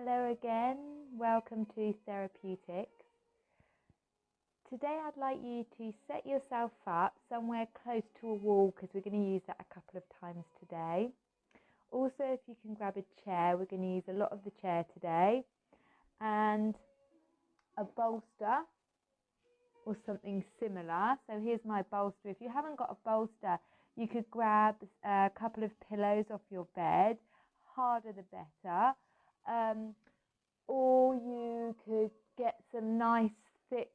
Hello again, welcome to Therapeutics. Today I'd like you to set yourself up somewhere close to a wall because we're going to use that a couple of times today. Also, if you can grab a chair, we're going to use a lot of the chair today, and a bolster or something similar. So here's my bolster. If you haven't got a bolster, you could grab a couple of pillows off your bed, harder the better. Or you could get some nice thick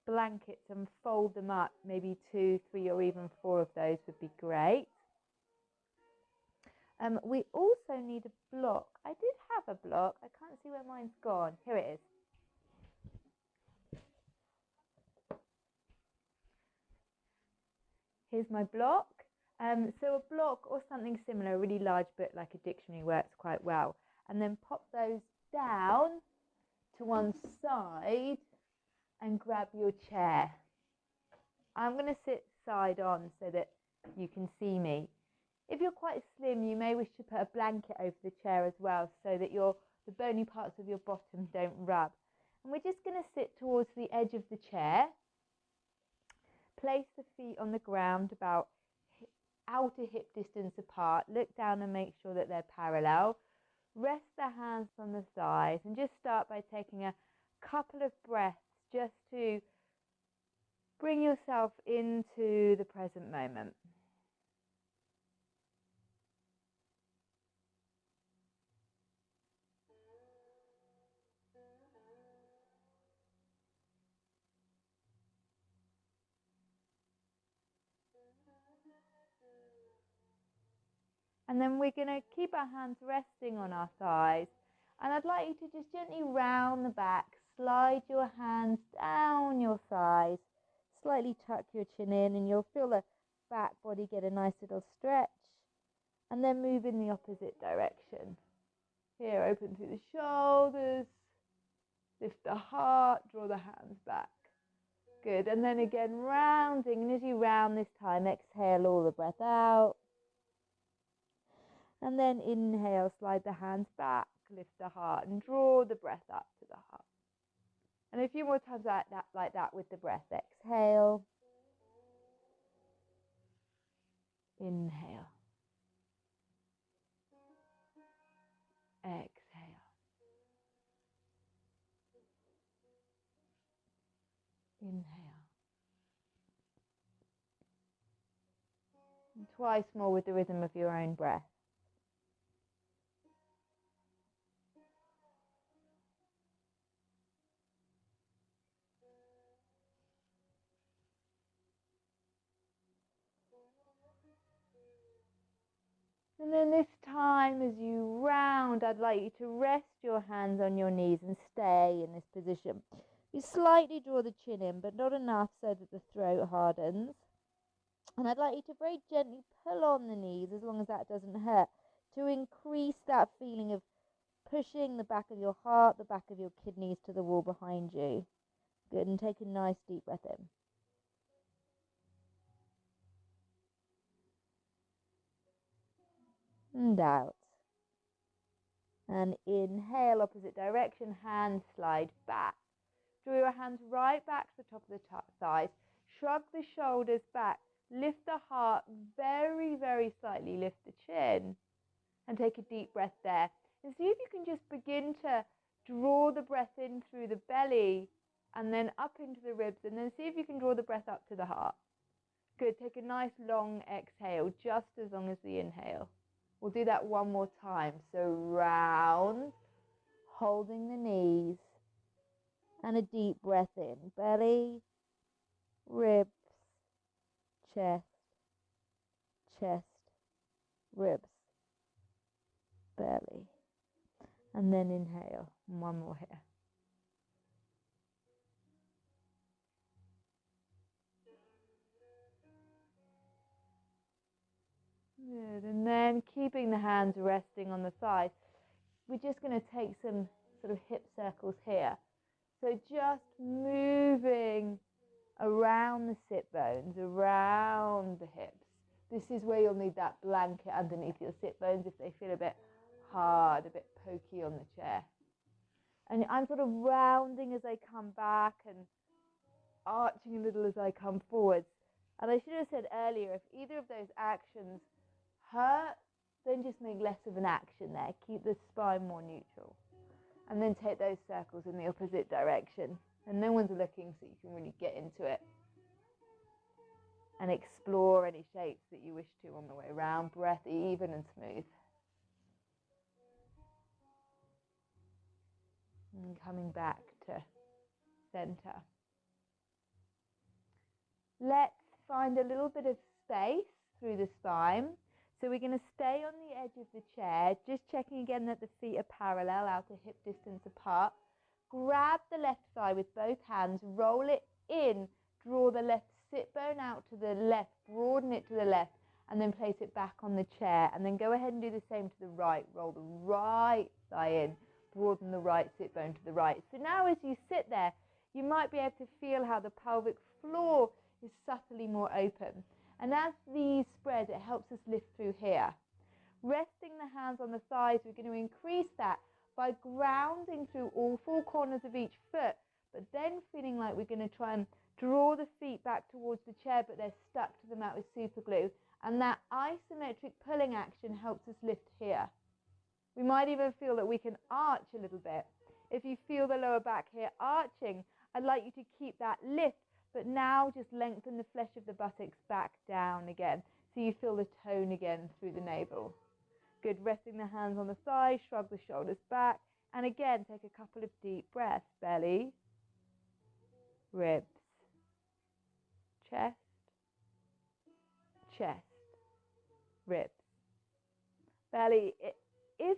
blankets and fold them up, maybe 2, 3 or even 4 of those would be great. We also need a block. I did have a block, I can't see where mine's gone. Here it is. Here's my block. So a block or something similar, a really large book like a dictionary works quite well. And then pop those down to one side and grab your chair. I'm going to sit side on so that you can see me. If you're quite slim, you may wish to put a blanket over the chair as well so that the bony parts of your bottom don't rub. And we're just going to sit towards the edge of the chair. Place the feet on the ground about outer hip distance apart. Look down and make sure that they're parallel. Rest the hands on the thighs and just start by taking a couple of breaths just to bring yourself into the present moment. And then we're going to keep our hands resting on our thighs. And I'd like you to just gently round the back, slide your hands down your thighs, slightly tuck your chin in, and you'll feel the back body get a nice little stretch. And then move in the opposite direction. Here, open through the shoulders, lift the heart, draw the hands back. Good. And then again, rounding. And as you round this time, exhale all the breath out. And then inhale, slide the hands back, lift the heart and draw the breath up to the heart. And a few more times like that with the breath. Exhale. Inhale. Exhale. Inhale. And twice more with the rhythm of your own breath. And then this time as you round, I'd like you to rest your hands on your knees and stay in this position. You slightly draw the chin in, but not enough so that the throat hardens. And I'd like you to very gently pull on the knees, as long as that doesn't hurt, to increase that feeling of pushing the back of your heart, the back of your kidneys to the wall behind you. Good, and take a nice deep breath in. And out. And inhale, opposite direction, hands slide back. Draw your hands right back to the top of the thighs. Shrug the shoulders back. Lift the heart very, very slightly. Lift the chin. And take a deep breath there. And see if you can just begin to draw the breath in through the belly and then up into the ribs. And then see if you can draw the breath up to the heart. Good. Take a nice long exhale, just as long as the inhale. We'll do that one more time. So round, holding the knees, and a deep breath in. Belly, ribs, chest, chest, ribs, belly. And then inhale. One more here. Good. And then keeping the hands resting on the thighs, we're just going to take some sort of hip circles here. So just moving around the sit bones, around the hips. This is where you'll need that blanket underneath your sit bones if they feel a bit hard, a bit pokey on the chair. And I'm sort of rounding as I come back and arching a little as I come forwards. And I should have said earlier, if either of those actions hurt, then just make less of an action there. Keep the spine more neutral. And then take those circles in the opposite direction. And no one's looking, so you can really get into it. And explore any shapes that you wish to on the way around. Breath even and smooth. And coming back to center. Let's find a little bit of space through the spine. So we're going to stay on the edge of the chair, just checking again that the feet are parallel, out to hip distance apart. Grab the left thigh with both hands, roll it in, draw the left sit bone out to the left, broaden it to the left, and then place it back on the chair. And then go ahead and do the same to the right. Roll the right thigh in, broaden the right sit bone to the right. So now as you sit there, you might be able to feel how the pelvic floor is subtly more open. And as these spread, it helps us lift through here. Resting the hands on the thighs, we're going to increase that by grounding through all four corners of each foot, but then feeling like we're going to try and draw the feet back towards the chair, but they're stuck to the mat with super glue. And that isometric pulling action helps us lift here. We might even feel that we can arch a little bit. If you feel the lower back here arching, I'd like you to keep that lift, but now just lengthen the flesh of the buttocks back down again, so you feel the tone again through the navel. Good, resting the hands on the thighs, shrug the shoulders back, and again, take a couple of deep breaths. Belly, ribs, chest, chest, ribs. Belly, if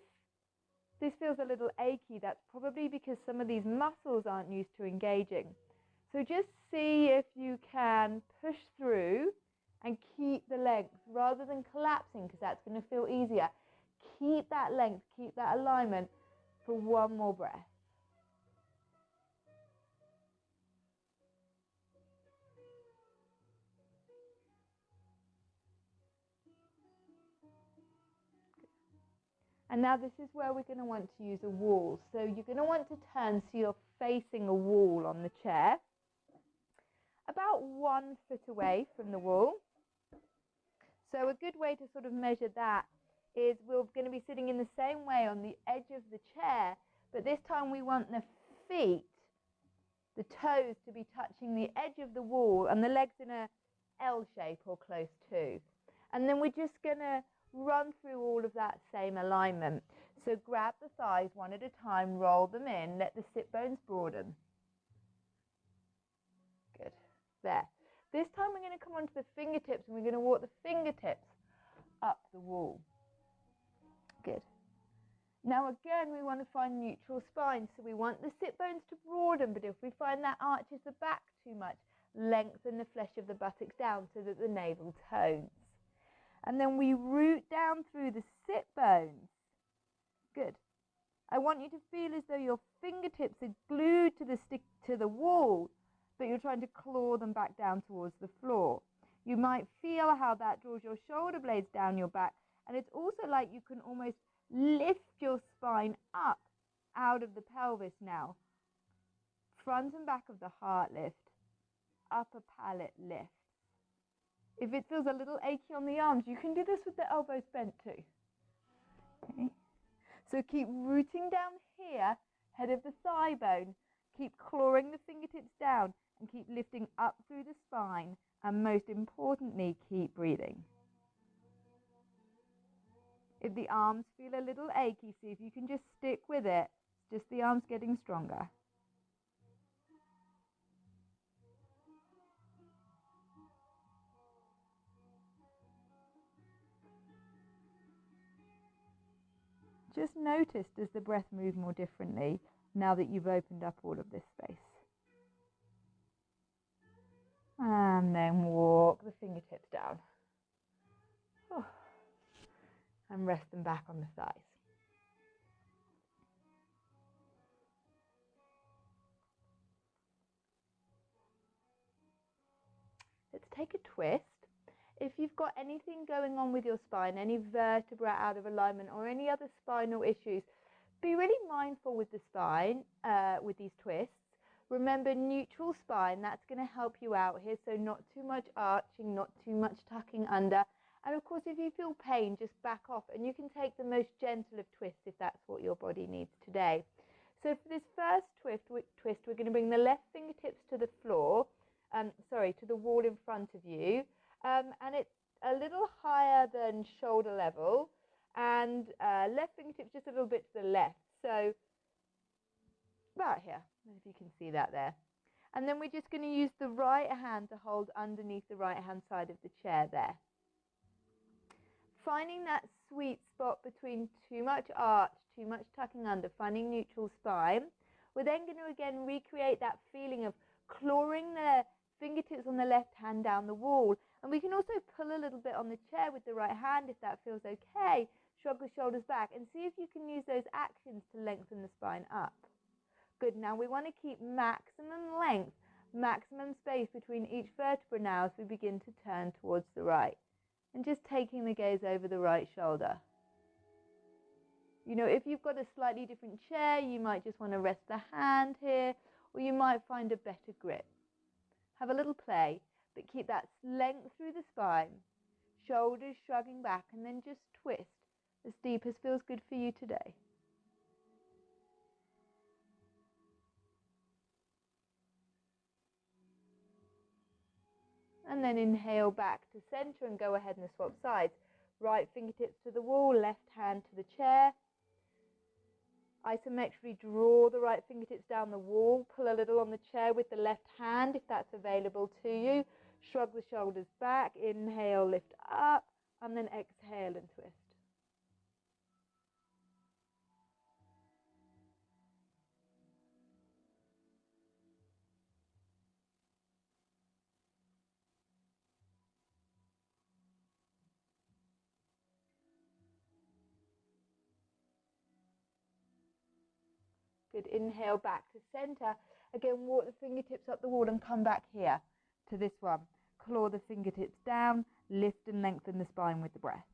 this feels a little achy, that's probably because some of these muscles aren't used to engaging. So just see if you can push through and keep the length rather than collapsing, because that's going to feel easier. Keep that length, keep that alignment for one more breath. And now this is where we're going to want to use a wall. So you're going to want to turn so you're facing a wall on the chair, about 1 foot away from the wall. So a good way to sort of measure that is we're going to be sitting in the same way on the edge of the chair, but this time we want the feet, the toes, to be touching the edge of the wall and the legs in a L shape or close to. And then we're just going to run through all of that same alignment. So grab the thighs one at a time, roll them in, let the sit bones broaden. Good. There. This time we're going to come onto the fingertips and we're going to walk the fingertips up the wall. Good. Now again, we want to find neutral spine. So we want the sit bones to broaden, but if we find that arches the back too much, lengthen the flesh of the buttocks down so that the navel tones. And then we root down through the sit bones. Good. I want you to feel as though your fingertips are glued to the wall, but you're trying to claw them back down towards the floor. You might feel how that draws your shoulder blades down your back, and it's also like you can almost lift your spine up out of the pelvis now. Front and back of the heart lift, upper palate lift. If it feels a little achy on the arms, you can do this with the elbows bent too. Okay. So keep rooting down here, head of the thigh bone. Keep clawing the fingertips down and keep lifting up through the spine. And most importantly, keep breathing. If the arms feel a little achy, see if you can just stick with it. It's just the arms getting stronger. Just notice, does the breath move more differently now that you've opened up all of this space? And then walk the fingertips down. Oh. And rest them back on the thighs. Let's take a twist. If you've got anything going on with your spine, any vertebra out of alignment or any other spinal issues, Be really mindful with the spine, with these twists. Remember, neutral spine, that's going to help you out here. So not too much arching, not too much tucking under. And of course, if you feel pain, just back off. And you can take the most gentle of twists if that's what your body needs today. So for this first twist, we're going to bring the left fingertips to the floor, to the wall in front of you. And it's a little higher than shoulder level. And left fingertips just a little bit to the left. So about here, if you can see that there. And then we're just going to use the right hand to hold underneath the right hand side of the chair there. Finding that sweet spot between too much arch, too much tucking under, finding neutral spine. We're then going to again recreate that feeling of clawing the fingertips on the left hand down the wall. And we can also pull a little bit on the chair with the right hand if that feels okay. Shrug the shoulders back and see if you can use those actions to lengthen the spine up. Good. Now we want to keep maximum length, maximum space between each vertebra now as we begin to turn towards the right. And just taking the gaze over the right shoulder. You know, if you've got a slightly different chair, you might just want to rest the hand here, or you might find a better grip. Have a little play, but keep that length through the spine, shoulders shrugging back, and then just twist as deep as feels good for you today. And then inhale back to center and go ahead and swap sides. Right fingertips to the wall, left hand to the chair. Isometrically draw the right fingertips down the wall. Pull a little on the chair with the left hand if that's available to you. Shrug the shoulders back. Inhale, lift up. And then exhale and twist. Good. Inhale back to center. Again, walk the fingertips up the wall and come back here to this one. Claw the fingertips down. Lift and lengthen the spine with the breath.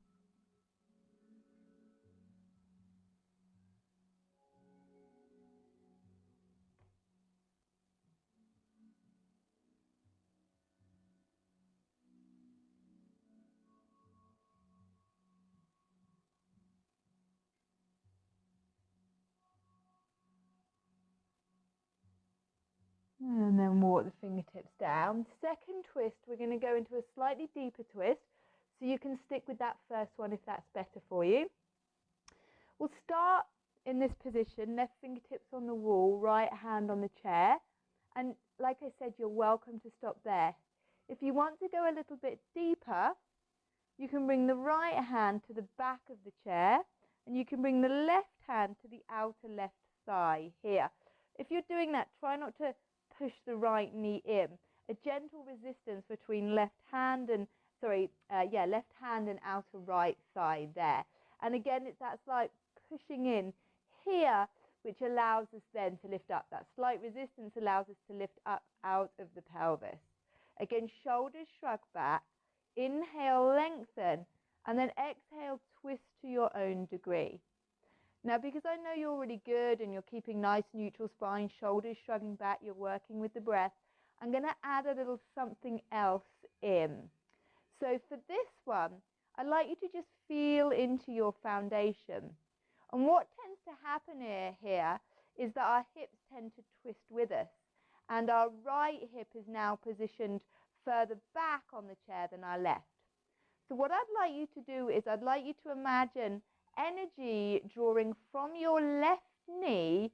And then walk the fingertips down. Second twist, we're going to go into a slightly deeper twist. So you can stick with that first one if that's better for you. We'll start in this position, left fingertips on the wall, right hand on the chair. And like I said, you're welcome to stop there. If you want to go a little bit deeper, you can bring the right hand to the back of the chair. And you can bring the left hand to the outer left thigh here. If you're doing that, try not to push the right knee in. A gentle resistance between left hand and outer right thigh there. And again, it's that slight pushing in here, which allows us then to lift up. That slight resistance allows us to lift up out of the pelvis. Again, shoulders shrug back. Inhale, lengthen, and then exhale, twist to your own degree. Now, because I know you're really good and you're keeping nice neutral spine, shoulders shrugging back, you're working with the breath, I'm going to add a little something else in. So for this one, I'd like you to just feel into your foundation. And what tends to happen here is that our hips tend to twist with us. And our right hip is now positioned further back on the chair than our left. So what I'd like you to do is I'd like you to imagine energy drawing from your left knee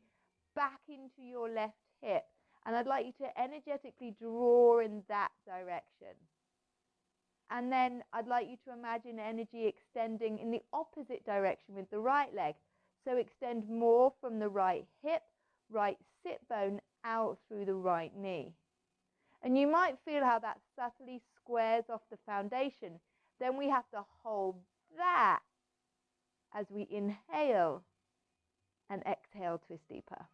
back into your left hip. And I'd like you to energetically draw in that direction. And then I'd like you to imagine energy extending in the opposite direction with the right leg. So extend more from the right hip, right sit bone out through the right knee. And you might feel how that subtly squares off the foundation. Then we have to hold that as we inhale and exhale, twist deeper.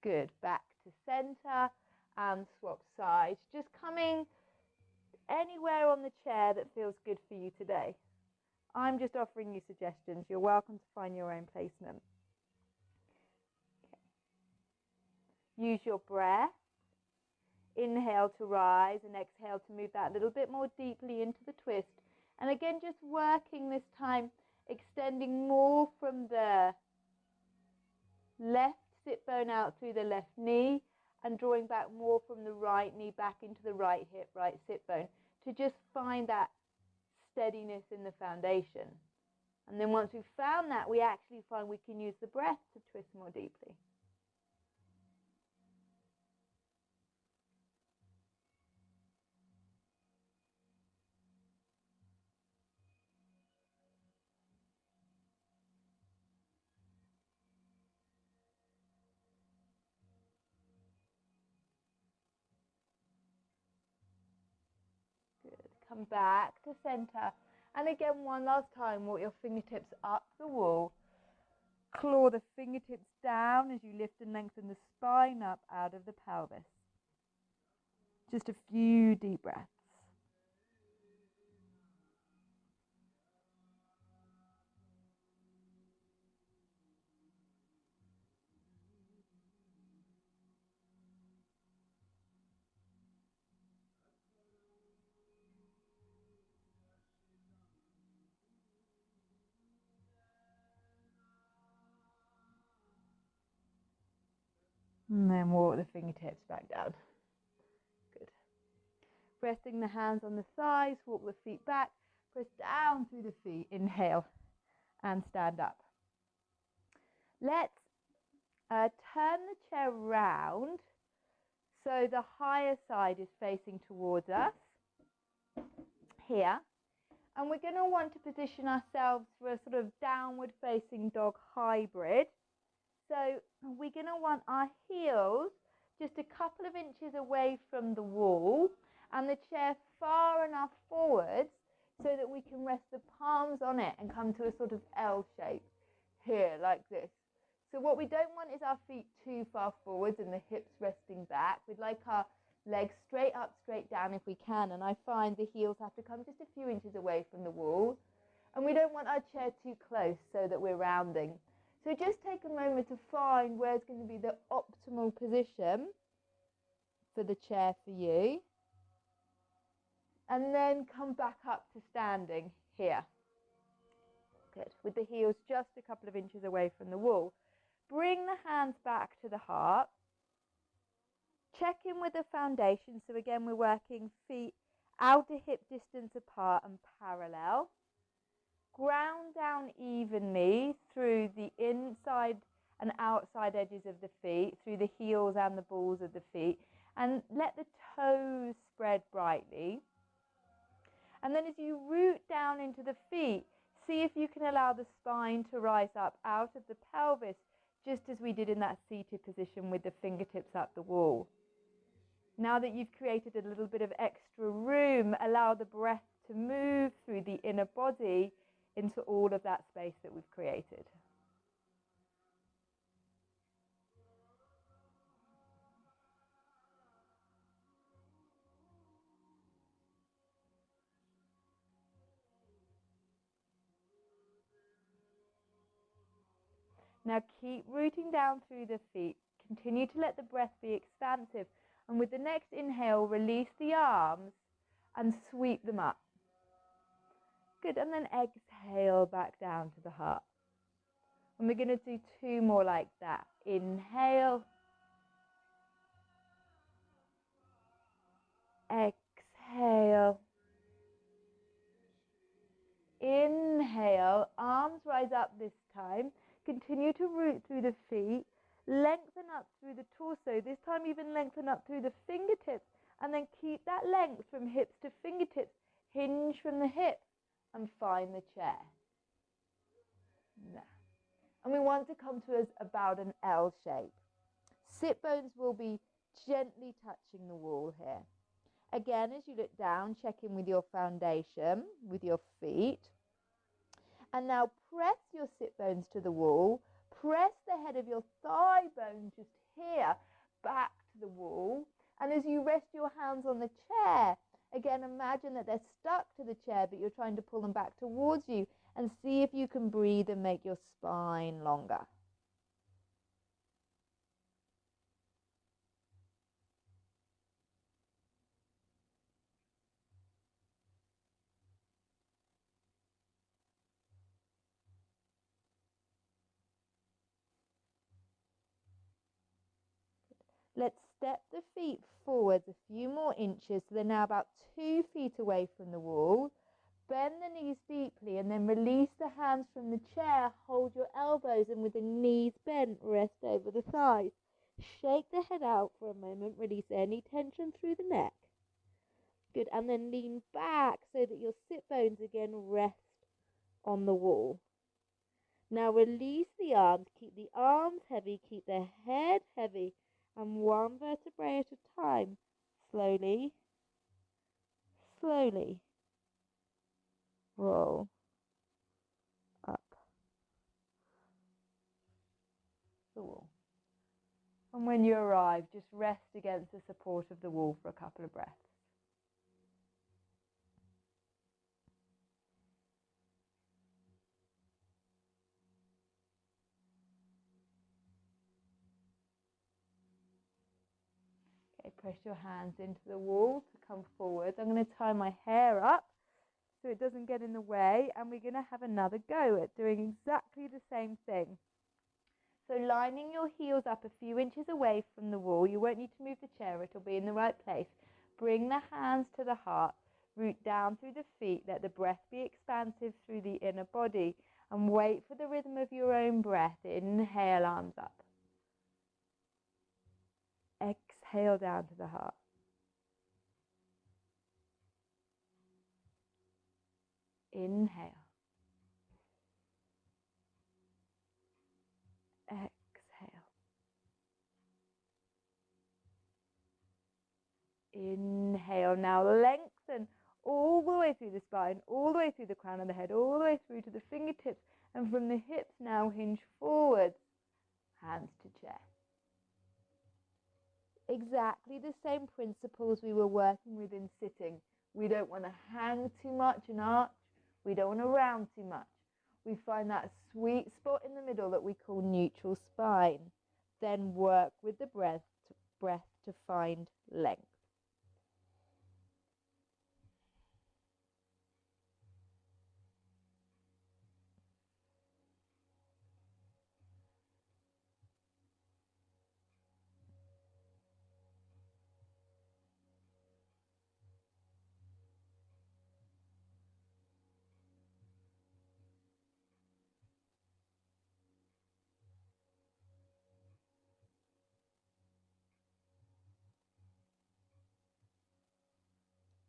Good. Back to center and swap sides. Just coming anywhere on the chair that feels good for you today. I'm just offering you suggestions. You're welcome to find your own placement. Okay. Use your breath. Inhale to rise and exhale to move that a little bit more deeply into the twist. And again, just working this time, extending more from the left sit bone out through the left knee and drawing back more from the right knee back into the right hip, right sit bone, to just find that steadiness in the foundation. And then once we've found that, we actually find we can use the breath to twist more deeply. Good. Come back to center. And again, one last time, walk your fingertips up the wall. Claw the fingertips down as you lift and lengthen the spine up out of the pelvis. Just a few deep breaths. And then walk the fingertips back down. Good. Resting the hands on the thighs, walk the feet back, press down through the feet, inhale, and stand up. Let's turn the chair round so the higher side is facing towards us, here. And we're going to want to position ourselves for a sort of downward facing dog hybrid. So we're going to want our heels just a couple of inches away from the wall and the chair far enough forwards so that we can rest the palms on it and come to a sort of L shape here, like this. So what we don't want is our feet too far forwards and the hips resting back. We'd like our legs straight up, straight down if we can. And I find the heels have to come just a few inches away from the wall. And we don't want our chair too close so that we're rounding. So just take a moment to find where's going to be the optimal position for the chair for you. And then come back up to standing here. Good. With the heels just a couple of inches away from the wall. Bring the hands back to the heart. Check in with the foundation. So again, we're working feet outer hip distance apart and parallel. Ground down evenly through the inside and outside edges of the feet, through the heels and the balls of the feet, and let the toes spread brightly. And then as you root down into the feet, see if you can allow the spine to rise up out of the pelvis, just as we did in that seated position with the fingertips up the wall. Now that you've created a little bit of extra room, allow the breath to move through the inner body into all of that space that we've created. Now keep rooting down through the feet. Continue to let the breath be expansive. And with the next inhale, release the arms and sweep them up. Good. And then exhale back down to the heart. And we're going to do two more like that. Inhale. Exhale. Inhale. Arms rise up this time. Continue to root through the feet. Lengthen up through the torso. This time even lengthen up through the fingertips. And then keep that length from hips to fingertips. Hinge from the hips and find the chair. Now. And we want to come to about an L shape. Sit bones will be gently touching the wall here. Again, as you look down, check in with your foundation, with your feet. And now press your sit bones to the wall. Press the head of your thigh bone just here back to the wall. And as you rest your hands on the chair, again, imagine that they're stuck to the chair, but you're trying to pull them back towards you. and see if you can breathe and make your spine longer. Let's step the feet forwards a few more inches, so they're now about 2 feet away from the wall. Bend the knees deeply and then release the hands from the chair. Hold your elbows and with the knees bent, rest over the thighs. Shake the head out for a moment, release any tension through the neck. Good, and then lean back so that your sit bones again rest on the wall. Now release the arms, keep the arms heavy, keep the head heavy, and one vertebrae at a time. Slowly, slowly roll up the wall. And when you arrive, just rest against the support of the wall for a couple of breaths. Okay, press your hands into the wall to come forward. I'm going to tie my hair up so it doesn't get in the way, and we're going to have another go at doing exactly the same thing. So lining your heels up a few inches away from the wall. You won't need to move the chair, it'll be in the right place. Bring the hands to the heart, root down through the feet, let the breath be expansive through the inner body, and wait for the rhythm of your own breath. Inhale, arms up. Exhale down to the heart. Inhale. Exhale. Inhale. Now lengthen all the way through the spine, all the way through the crown of the head, all the way through to the fingertips, and from the hips now hinge forwards, hands to chest. Exactly the same principles we were working with in sitting. We don't want to hang too much and arch. We don't want to round too much. We find that sweet spot in the middle that we call neutral spine. Then work with the breath to find length.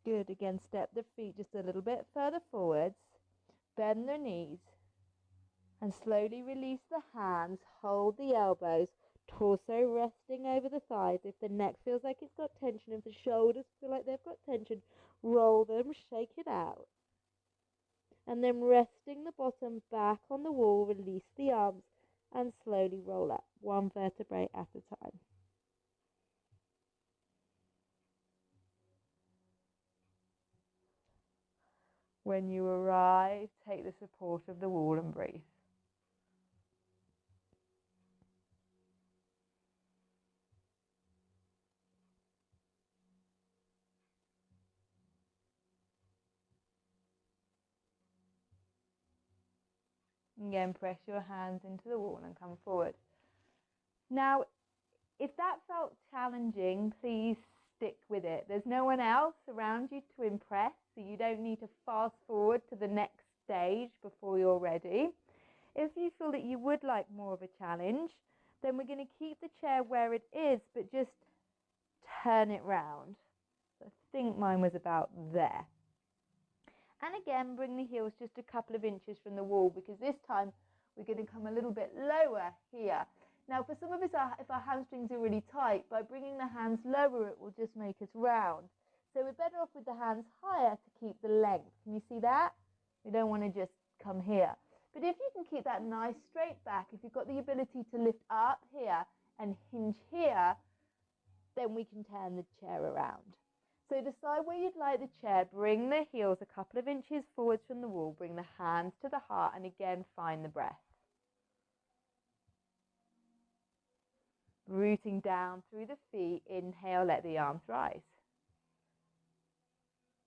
Good. Again, step the feet just a little bit further forwards. Bend the knees. And slowly release the hands. Hold the elbows. Torso resting over the thighs. If the neck feels like it's got tension, if the shoulders feel like they've got tension, roll them, shake it out. And then resting the bottom back on the wall, release the arms and slowly roll up, one vertebrae at a time. When you arrive, take the support of the wall and breathe. Again, press your hands into the wall and come forward. Now, if that felt challenging, please stick with it. There's no one else around you to impress, so you don't need to fast forward to the next stage before you're ready. If you feel that you would like more of a challenge, then we're going to keep the chair where it is, but just turn it round. So I think mine was about there. And again, bring the heels just a couple of inches from the wall, because this time we're going to come a little bit lower here. Now, for some of us, if our hamstrings are really tight, by bringing the hands lower, it will just make us round. So we're better off with the hands higher to keep the length. Can you see that? We don't want to just come here. But if you can keep that nice straight back, if you've got the ability to lift up here and hinge here, then we can turn the chair around. So decide where you'd like the chair. Bring the heels a couple of inches forwards from the wall. Bring the hands to the heart and again find the breath. Rooting down through the feet. Inhale, let the arms rise.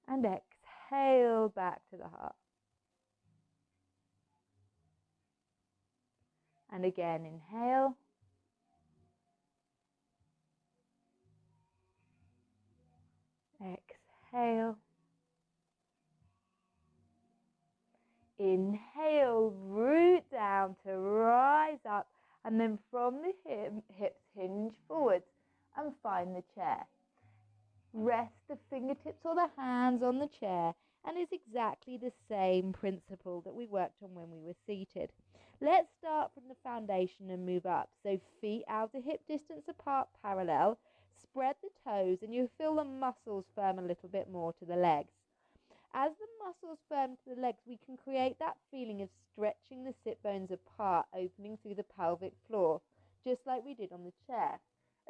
And exhale back to the heart. And again, inhale. Exhale. Inhale, root down to rise up, and then from the hips hinge forwards and find the chair. Rest the fingertips or the hands on the chair, and it's exactly the same principle that we worked on when we were seated. Let's start from the foundation and move up. So feet out to hip distance apart, parallel. Spread the toes and you feel the muscles firm a little bit more to the legs. As the muscles firm to the legs, we can create that feeling of stretching the sit bones apart, opening through the pelvic floor, just like we did on the chair.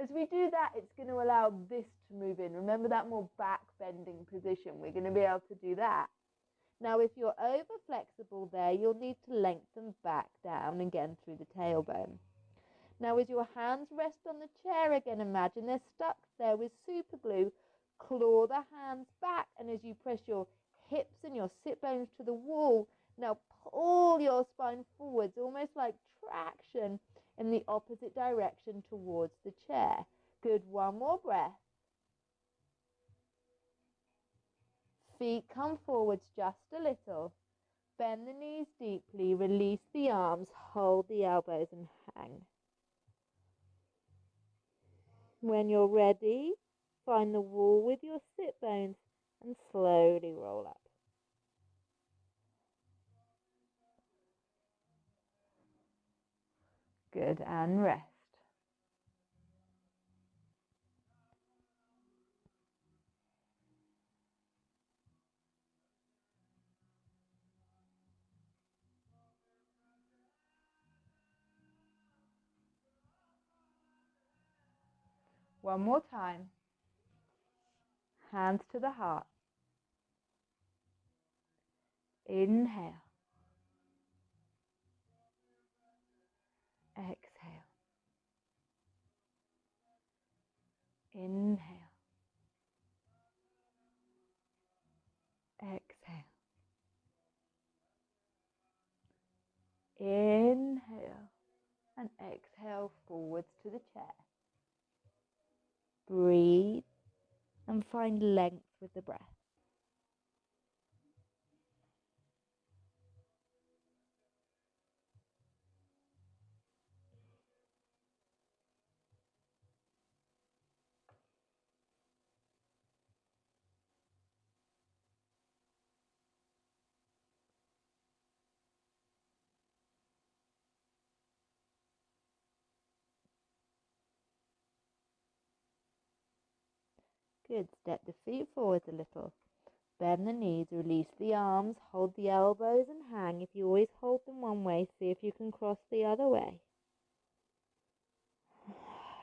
As we do that, it's going to allow this to move in. Remember that more back bending position. We're going to be able to do that. Now, if you're over flexible there, you'll need to lengthen back down again through the tailbone. Now, as your hands rest on the chair again, imagine they're stuck there with super glue. Claw the hands back, and as you press your hips and your sit bones to the wall, now pull your spine forwards, almost like traction in the opposite direction towards the chair. Good, one more breath. Feet come forwards just a little. Bend the knees deeply, release the arms, hold the elbows and hang. When you're ready, find the wall with your sit bones and slowly roll up. Good, and rest. One more time. Hands to the heart. Inhale. Exhale. Inhale. Exhale. Inhale and exhale forwards to the chair. Breathe and find length with the breath. Good. Step the feet forwards a little. Bend the knees, release the arms, hold the elbows and hang. If you always hold them one way, see if you can cross the other way.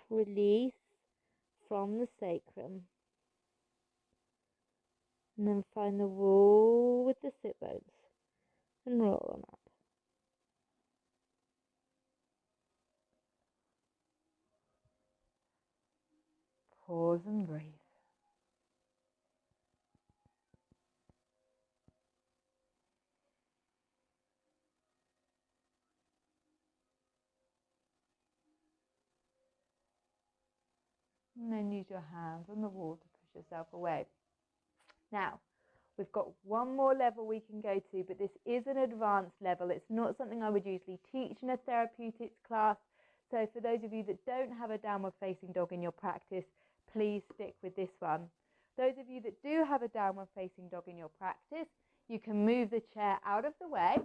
Release from the sacrum. And then find the wall with the sit bones and roll them up. Pause and breathe. And then use your hands on the wall to push yourself away. Now, we've got one more level we can go to, but this is an advanced level. It's not something I would usually teach in a therapeutics class. So for those of you that don't have a downward facing dog in your practice, please stick with this one. Those of you that do have a downward facing dog in your practice, you can move the chair out of the way.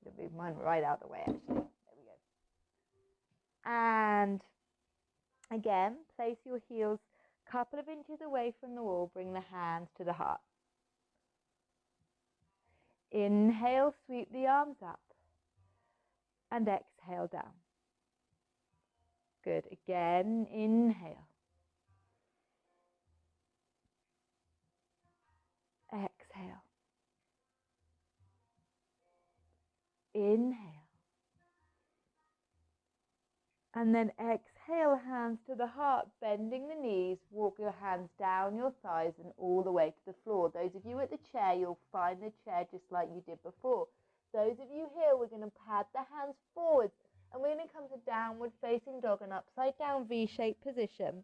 I'll move mine right out of the way, actually. There we go. And again, place your heels a couple of inches away from the wall. Bring the hands to the heart. Inhale, sweep the arms up. And exhale down. Good. Again, inhale. Inhale. And then exhale, hands to the heart, bending the knees. Walk your hands down your thighs and all the way to the floor. Those of you at the chair, you'll find the chair just like you did before. Those of you here, we're going to pad the hands forwards. And we're going to come to downward facing dog and upside down V-shaped position.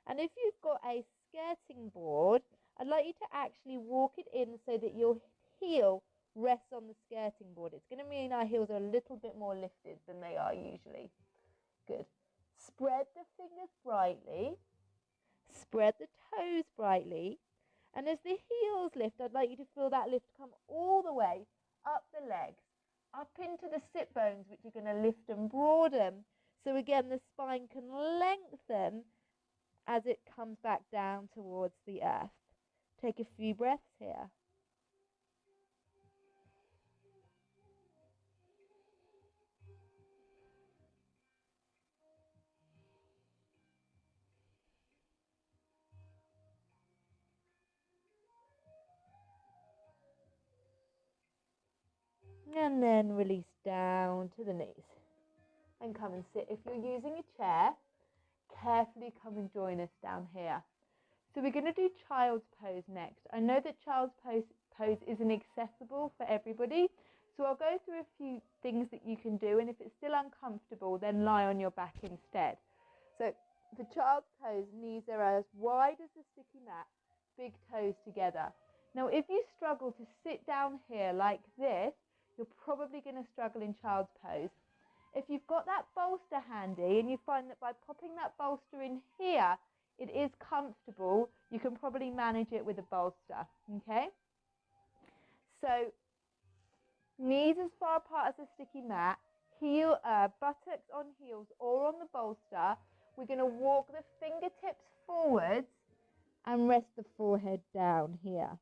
And if you've got a skirting board, I'd like you to actually walk it in so that your heel rests on the skirting board. It's going to mean our heels are a little bit more lifted than they are usually. Good. Spread the fingers brightly. Spread the toes brightly. And as the heels lift, I'd like you to feel that lift come all the way up the legs, up into the sit bones, which you're going to lift and broaden. So again, the spine can lengthen as it comes back down towards the earth. Take a few breaths here. And then release down to the knees. And come and sit. If you're using a chair, carefully come and join us down here. So we're going to do child's pose next. I know that child's pose isn't accessible for everybody, so I'll go through a few things that you can do, and if it's still uncomfortable, then lie on your back instead. So for child's pose, knees are as wide as the sticky mat, big toes together. Now if you struggle to sit down here like this, you're probably going to struggle in child's pose. If you've got that bolster handy and you find that by popping that bolster in here, it is comfortable, you can probably manage it with a bolster, okay? So, knees as far apart as the sticky mat, buttocks on heels or on the bolster. We're going to walk the fingertips forwards and rest the forehead down here.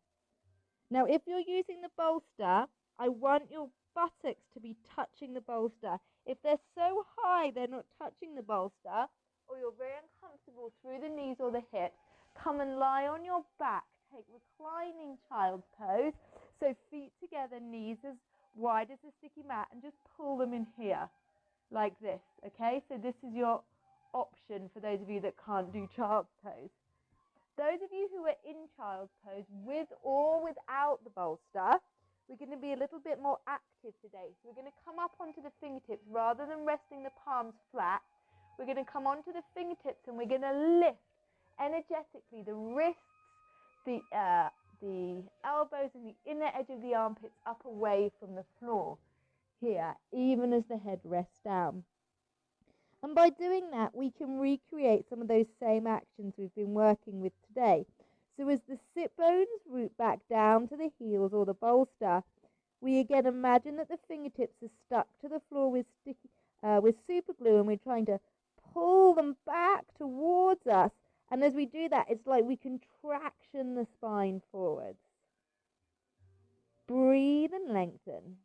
Now, if you're using the bolster, I want your buttocks to be touching the bolster. If they're so high they're not touching the bolster, or you're very uncomfortable through the knees or the hips, come and lie on your back. Take reclining child's pose. So feet together, knees as wide as the sticky mat, and just pull them in here like this, okay? So this is your option for those of you that can't do child's pose. Those of you who are in child's pose with or without the bolster, we're going to be a little bit more active today. So we're going to come up onto the fingertips rather than resting the palms flat. We're going to come onto the fingertips and we're going to lift energetically the wrists, the elbows and the inner edge of the armpits up away from the floor here, even as the head rests down. And by doing that, we can recreate some of those same actions we've been working with today. So as the sit bones root back down to the heels or the bolster, we again imagine that the fingertips are stuck to the floor with super glue, and we're trying to pull them back towards us. And as we do that, it's like we contraction the spine forwards. Breathe and lengthen.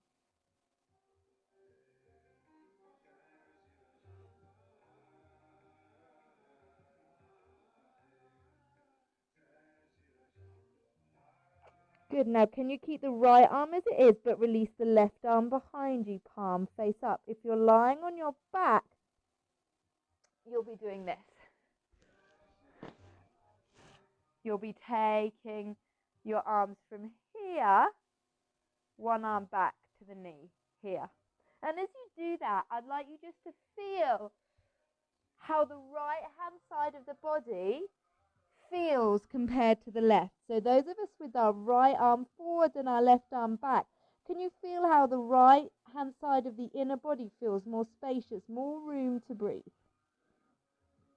Good. Now, can you keep the right arm as it is, but release the left arm behind you, palm face up? If you're lying on your back, you'll be doing this. You'll be taking your arms from here, one arm back to the knee, here. And as you do that, I'd like you just to feel how the right hand side of the body feels compared to the left. So those of us with our right arm forward and our left arm back, can you feel how the right hand side of the inner body feels more spacious, more room to breathe?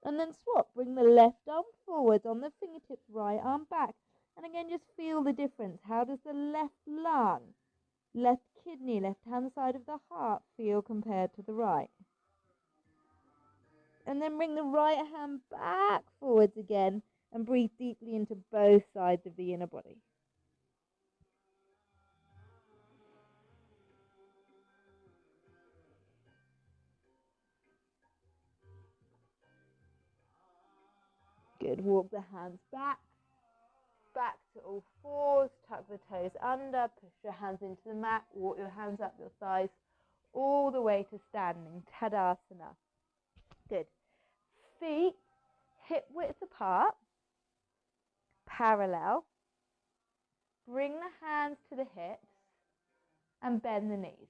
And then swap, bring the left arm forward on the fingertips, right arm back. And again, just feel the difference. How does the left lung, left kidney, left hand side of the heart feel compared to the right? And then bring the right hand back forwards again and breathe deeply into both sides of the inner body. Good. Walk the hands back to all fours, tuck the toes under, push your hands into the mat, walk your hands up your thighs, all the way to standing, Tadasana. Good. Feet hip width apart, parallel. Bring the hands to the hips and bend the knees.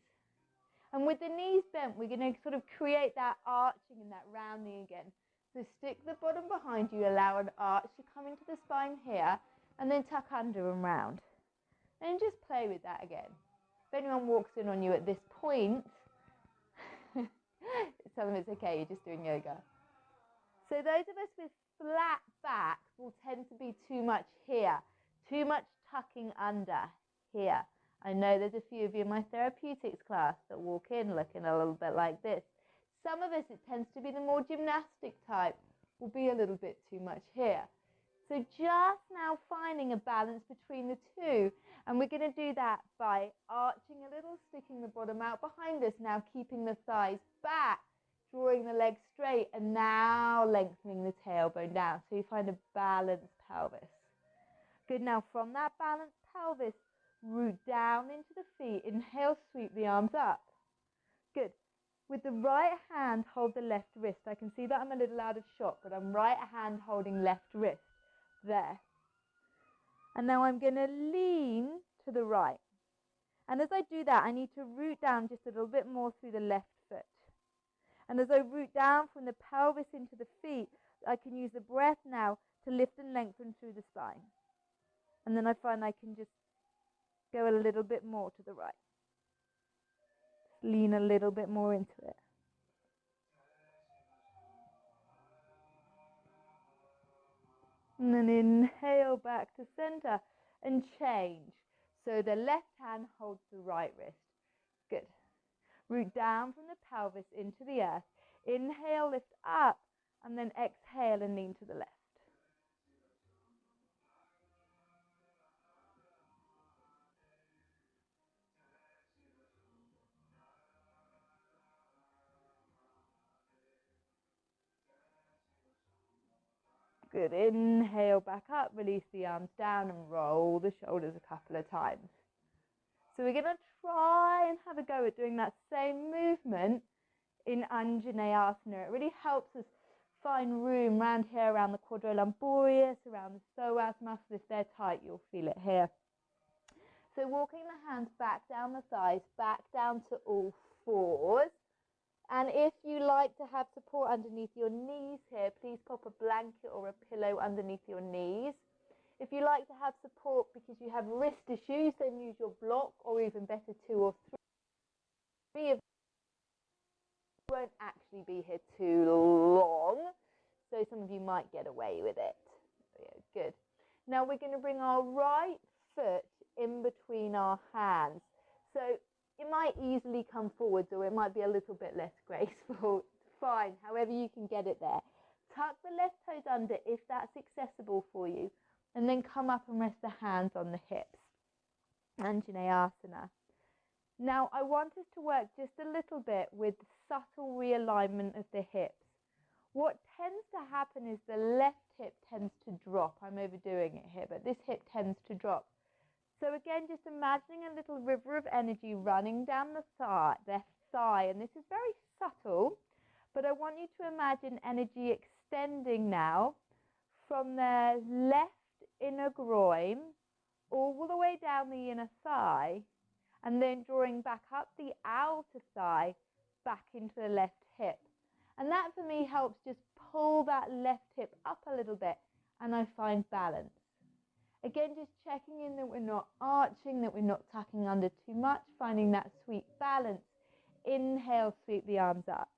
And with the knees bent, we're going to sort of create that arching and that rounding again. So stick the bottom behind you, allow an arch to come into the spine here, and then tuck under and round. And just play with that again. If anyone walks in on you at this point, tell them it's okay, you're just doing yoga. So those of us with flat backs will tend to be too much here, too much tucking under here. I know there's a few of you in my therapeutics class that walk in looking a little bit like this. Some of us, it tends to be the more gymnastic type, will be a little bit too much here. So just now finding a balance between the two. And we're going to do that by arching a little, sticking the bottom out behind us, now keeping the thighs back, drawing the legs straight, and now lengthening the tailbone down. So you find a balanced pelvis. Good, now from that balanced pelvis, root down into the feet. Inhale, sweep the arms up. Good. With the right hand, hold the left wrist. I can see that I'm a little out of shot, but I'm right hand holding left wrist. There. And now I'm going to lean to the right. And as I do that, I need to root down just a little bit more through the left foot. And as I root down from the pelvis into the feet, I can use the breath now to lift and lengthen through the spine. And then I find I can just go a little bit more to the right. Just lean a little bit more into it. And then inhale back to center and change. So the left hand holds the right wrist. Good. Root down from the pelvis into the earth. Inhale, lift up, and then exhale and lean to the left. Good. Inhale back up, release the arms down and roll the shoulders a couple of times. So we're going to try and have a go at doing that same movement in Anjaneyasana. It really helps us find room around here, around the quadrilaterals, around the psoas muscles. If they're tight, you'll feel it here. So walking the hands back down the thighs, back down to all fours. And if you like to have support underneath your knees here, please pop a blanket or a pillow underneath your knees. If you like to have support because you have wrist issues, then use your block, or even better, 2 or 3 of them. You won't actually be here too long, so some of you might get away with it. Yeah, good. Now we're going to bring our right foot in between our hands. So it might easily come forwards, or it might be a little bit less graceful. Fine, however you can get it there. Tuck the left toes under if that's accessible for you, and then come up and rest the hands on the hips. Anjaneyasana. Now I want us to work just a little bit with subtle realignment of the hips. What tends to happen is the left hip tends to drop. I'm overdoing it here, but this hip tends to drop. So again, just imagining a little river of energy running down the left thigh, and this is very subtle, but I want you to imagine energy extending now from the left inner groin all the way down the inner thigh, and then drawing back up the outer thigh back into the left hip. And that for me helps just pull that left hip up a little bit, and I find balance. Again, just checking in that we're not arching, that we're not tucking under too much, finding that sweet balance. Inhale, sweep the arms up.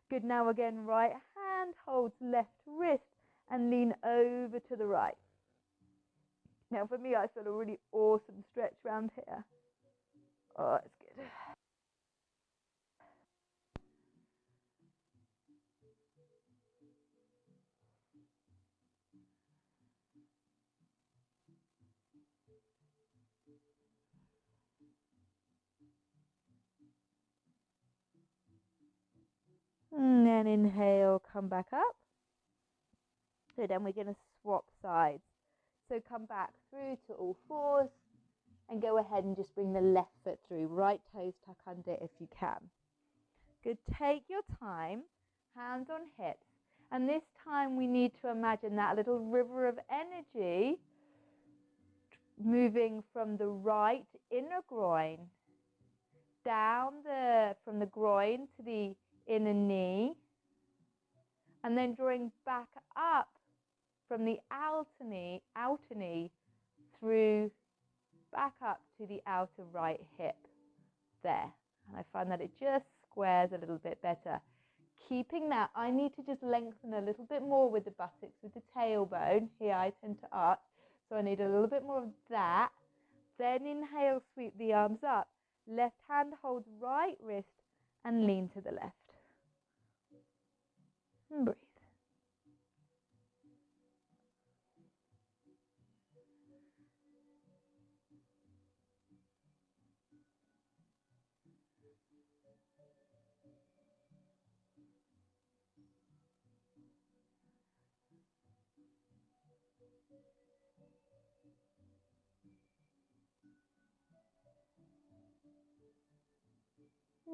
Good, now again, right hand holds left wrist and lean over to the right. Now for me, I feel a really awesome stretch around here. Oh, it's good. And then inhale, come back up. So then we're going to swap sides. So come back through to all fours. and go ahead and just bring the left foot through. Right toes tuck under if you can. Good. Take your time, hands on hips. And this time we need to imagine that little river of energy moving from the right inner groin down from the groin to the inner knee, and then drawing back up from the outer knee through back up to the outer right hip there. And I find that it just squares a little bit better. Keeping that, I need to just lengthen a little bit more with the buttocks, with the tailbone. Here I tend to arch, so I need a little bit more of that. Then inhale, sweep the arms up. Left hand holds right wrist and lean to the left. And breathe.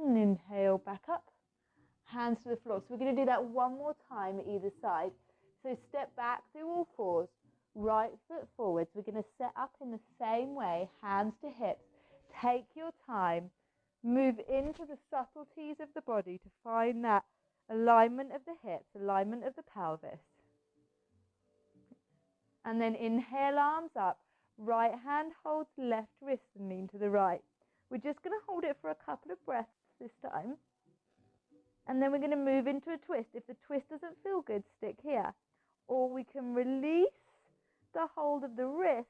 And inhale back up, hands to the floor. So we're going to do that one more time either side. So step back through all fours, right foot forwards. We're going to set up in the same way, hands to hips. Take your time, move into the subtleties of the body to find that alignment of the hips, alignment of the pelvis. And then inhale, arms up, right hand holds left wrist and lean to the right. We're just going to hold it for a couple of breaths this time. And then we're going to move into a twist. If the twist doesn't feel good, stick here. Or we can release the hold of the wrist,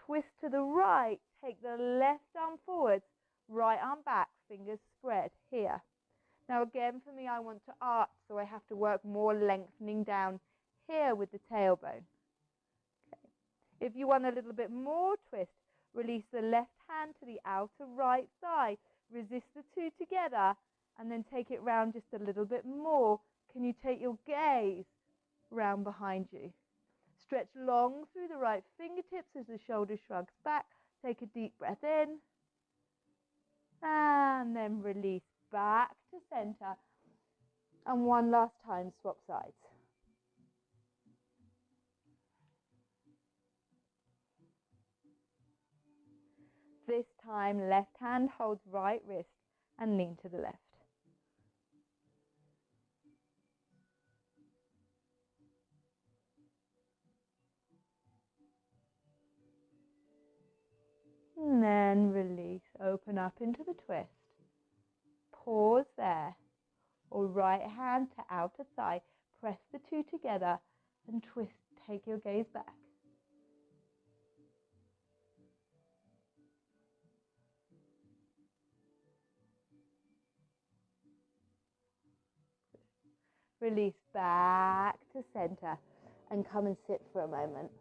twist to the right, take the left arm forwards, right arm back, fingers spread here. Now again, for me, I want to arch, so I have to work more lengthening down here with the tailbone. Okay. If you want a little bit more twist, release the left hand to the outer right thigh. Resist the two together and then take it round just a little bit more. Can you take your gaze round behind you? Stretch long through the right fingertips as the shoulder shrugs back. Take a deep breath in and then release back to center. And one last time, swap sides. This time, left hand holds right wrist and lean to the left. And then release, open up into the twist. Pause there. Or right hand to outer thigh. Press the two together and twist. Take your gaze back. Release back to center and come and sit for a moment.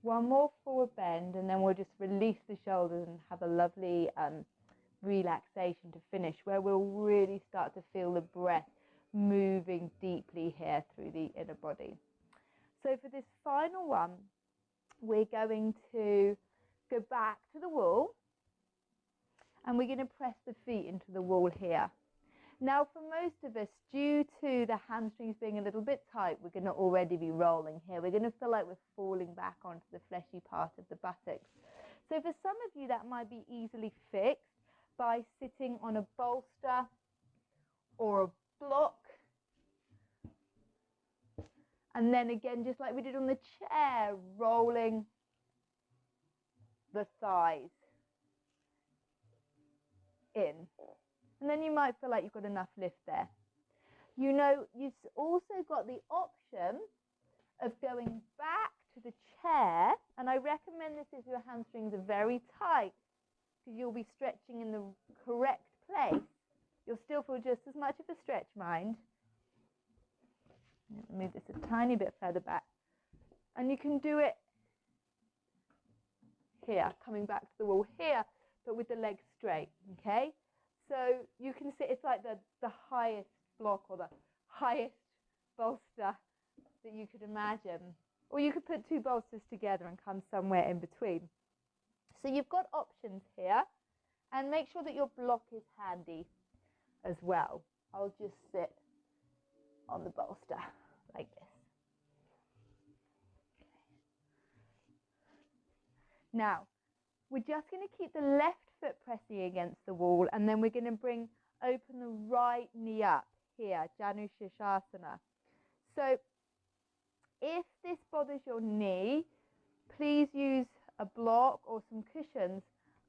One more forward bend and then we'll just release the shoulders and have a lovely relaxation to finish, where we'll really start to feel the breath moving deeply here through the inner body. So for this final one, we're going to go back to the wall and we're going to press the feet into the wall here. Now, for most of us, due to the hamstrings being a little bit tight, we're going to already be rolling here. We're going to feel like we're falling back onto the fleshy part of the buttocks. So for some of you, that might be easily fixed by sitting on a bolster or a block. And then again, just like we did on the chair, rolling the thighs in. And then you might feel like you've got enough lift there. You know, you've also got the option of going back to the chair, and I recommend this if your hamstrings are very tight, because you'll be stretching in the correct place. You'll still feel just as much of a stretch, mind. Move this a tiny bit further back. And you can do it here, coming back to the wall here, but with the legs straight, okay? So you can see it's like the highest block or the highest bolster that you could imagine. Or you could put two bolsters together and come somewhere in between. So you've got options here, and make sure that your block is handy as well. I'll just sit on the bolster like this. Now, we're just going to keep the left foot pressing against the wall, and then we're going to open the right knee up here, Janu Shirshasana. So if this bothers your knee, please use a block or some cushions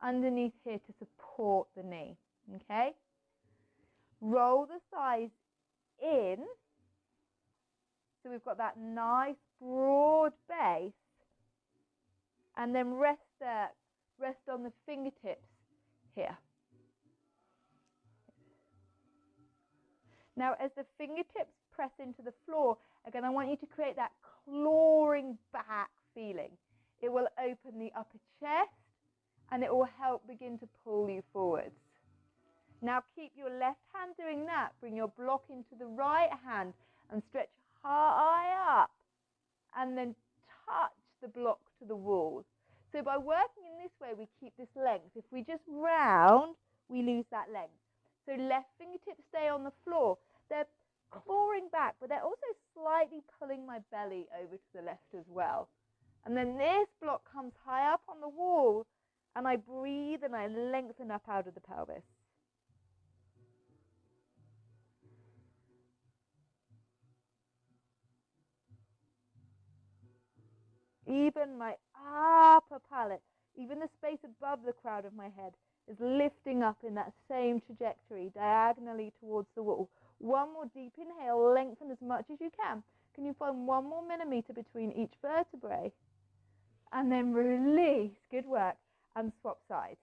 underneath here to support the knee, okay? Roll the thighs in, so we've got that nice broad base, and then rest on the fingertips here. Now, as the fingertips press into the floor, again, I want you to create that clawing back feeling. It will open the upper chest, and it will help begin to pull you forwards. Now, keep your left hand doing that. Bring your block into the right hand and stretch high up, and then touch the block to the wall. So by working in this way, we keep this length. If we just round, we lose that length. So left fingertips stay on the floor. They're clawing back, but they're also slightly pulling my belly over to the left as well. And then this block comes high up on the wall, and I breathe and I lengthen up out of the pelvis. Even my upper palate, even the space above the crown of my head, is lifting up in that same trajectory, diagonally towards the wall. One more deep inhale, lengthen as much as you can. Can you find 1 more millimeter between each vertebrae? And then release, good work, and swap sides.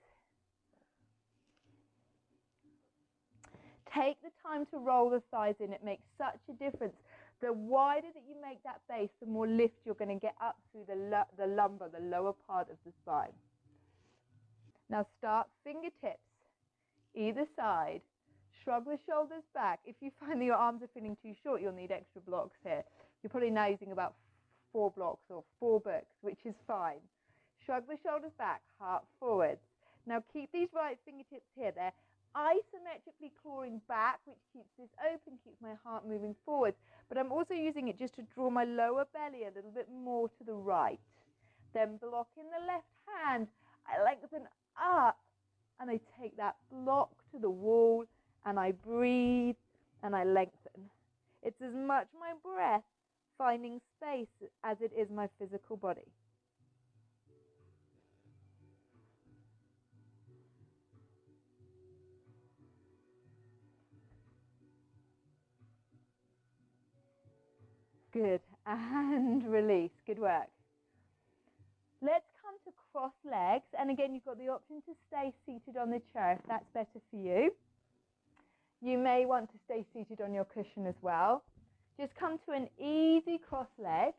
Take the time to roll the thighs in. It makes such a difference. The wider that you make that base, the more lift you're going to get up through the lumbar, the lower part of the spine. Now start fingertips, either side. Shrug the shoulders back. If you find that your arms are feeling too short, you'll need extra blocks here. You're probably now using about 4 blocks or 4 books, which is fine. Shrug the shoulders back, heart forwards. Now keep these right fingertips here. They're isometrically clawing back, which keeps this open, keeps my heart moving forward. But I'm also using it just to draw my lower belly a little bit more to the right. Then block in the left hand. I lengthen up, and I take that block to the wall, and I breathe, and I lengthen. It's as much my breath finding space as it is my physical body. Good, and release, good work. Let's come to cross legs, and again, you've got the option to stay seated on the chair if that's better for you. You may want to stay seated on your cushion as well. Just come to an easy cross legs.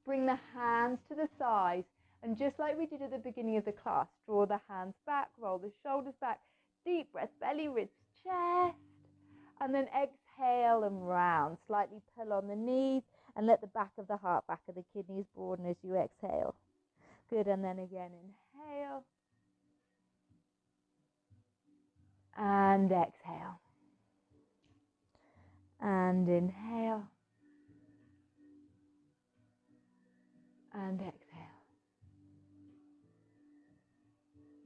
Bring the hands to the thighs, and just like we did at the beginning of the class, draw the hands back, roll the shoulders back, deep breath, belly, ribs, chest, and then exhale and round. Slightly pull on the knees and let the back of the heart, back of the kidneys broaden as you exhale. Good, and then again, inhale and exhale. And inhale and exhale.